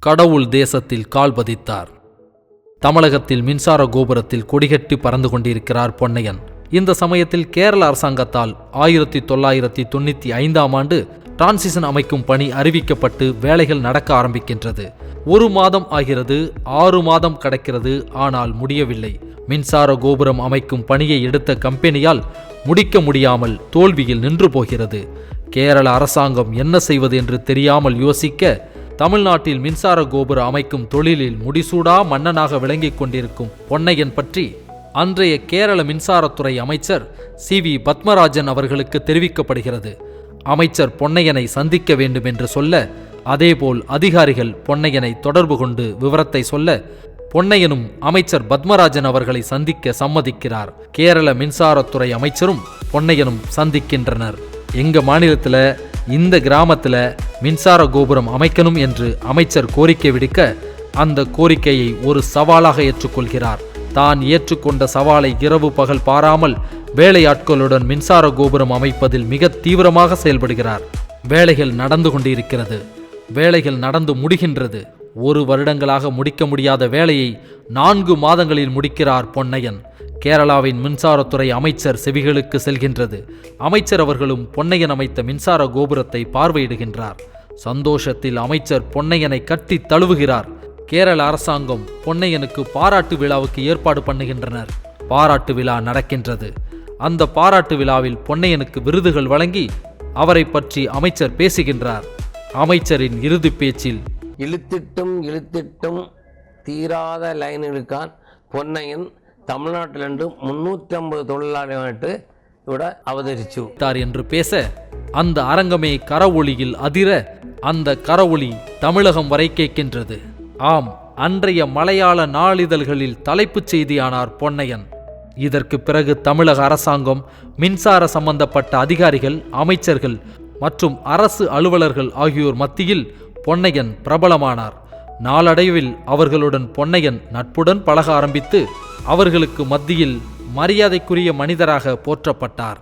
கடவுள் தேசத்தில் கால் பதித்தார். தமிழகத்தில் மின்சார கோபுரத்தில் கொடிகட்டி பறந்து கொண்டிருக்கிறார் பொன்னையன். இந்த சமயத்தில் கேரள அரசாங்கத்தால் 1995ஆம் ஆண்டு டிரான்சிஷன் அமைக்கும் பணி அறிவிக்கப்பட்டு வேலைகள் நடக்க ஆரம்பிக்கின்றது. 1 மாதம் ஆகிறது, 6 மாதம் கடக்கிறது, ஆனால் முடியவில்லை. மின்சார கோபுரம் அமைக்கும் பணியை எடுத்த கம்பெனியால் முடிக்க முடியாமல் தோல்வியில் நின்று போகிறது. கேரள அரசாங்கம் என்ன செய்வது என்று தெரியாமல் யோசிக்க, தமிழ்நாட்டில் மின்சார கோபுர அமைக்கும் தொழிலில் முடிசூடா மன்னனாக விளங்கிக் கொண்டிருக்கும் பொன்னையன் பற்றி அன்றைய கேரள மின்சாரத்துறை அமைச்சர் CV பத்மராஜன் அவர்களுக்கு தெரிவிக்கப்படுகிறது. அமைச்சர் பொன்னையனை சந்திக்க வேண்டும் என்று சொல்ல, அதேபோல் அதிகாரிகள் பொன்னையனை தொடர்பு கொண்டு விவரத்தை சொல்ல, பொன்னையனும் அமைச்சர் பத்மராஜன் அவர்களை சந்திக்க சம்மதிக்கிறார். கேரள மின்சாரத்துறை அமைச்சரும் பொன்னையனும் சந்திக்கின்றனர். எங்க மாநிலத்தில் இந்த கிராமத்தில் மின்சார கோபுரம் அமைக்கணும் என்று அமைச்சர் கோரிக்கை விடுக்க, அந்த கோரிக்கையை ஒரு சவாலாக ஏற்றுக்கொள்கிறார். தான் ஏற்றுக்கொண்ட சவாலை இரவு பகல் பாராமல் வேலையாட்களுடன் மின்சார கோபுரம் அமைப்பதில் மிக தீவிரமாக செயல்படுகிறார். வேலைகள் நடந்து கொண்டிருக்கிறது. வேலைகள் நடந்து முடிகின்றது. 1 வருடங்களாக முடிக்க முடியாத வேலையை 4 மாதங்களில் முடிக்கிறார் பொன்னையன். கேரளாவின் மின்சாரத்துறை அமைச்சர் செவிகளுக்கு செல்கின்றது. அமைச்சர் அவர்களும் பொன்னையன் அமைத்த மின்சார கோபுரத்தை பார்வையிடுகின்றார். சந்தோஷத்தில் அமைச்சர் பொன்னையனை கட்டி தழுவுகிறார். கேரள அரசாங்கம் பொன்னையனுக்கு பாராட்டு விழாவுக்கு ஏற்பாடு பண்ணுகின்றனர். பாராட்டு விழா நடக்கின்றது. அந்த பாராட்டு விழாவில் பொன்னையனுக்கு விருதுகள் வழங்கி அவரை பற்றி அமைச்சர் பேசுகின்றார். அமைச்சரின் இறுதி பேச்சில், இழுத்திட்டும் தீராத லைனுக்கான் பொன்னையன் தமிழ்நாட்டிலிருந்து 350 தொழிலாளிகள் அவதரிச்சு என்று பேச, அந்த அரங்கமே கரவொளியில் அதிர, அந்த கரவொளி தமிழகம் வரை கேட்கின்றது. ஆம், அன்றைய மலையாள நாளிதழ்களில் தலைப்புச் செய்தியானார் பொன்னையன். இதற்கு பிறகு தமிழக அரசாங்கம், மின்சார சம்பந்தப்பட்ட அதிகாரிகள், அமைச்சர்கள் மற்றும் அரசு அலுவலர்கள் ஆகியோர் மத்தியில் பொன்னையன் பிரபலமானார். நாளடைவில் அவர்களுடன் பொன்னையன் நட்புடன் பழக ஆரம்பித்து அவர்களுக்கு மத்தியில் மரியாதைக்குரிய மனிதராக போற்றப்பட்டார்.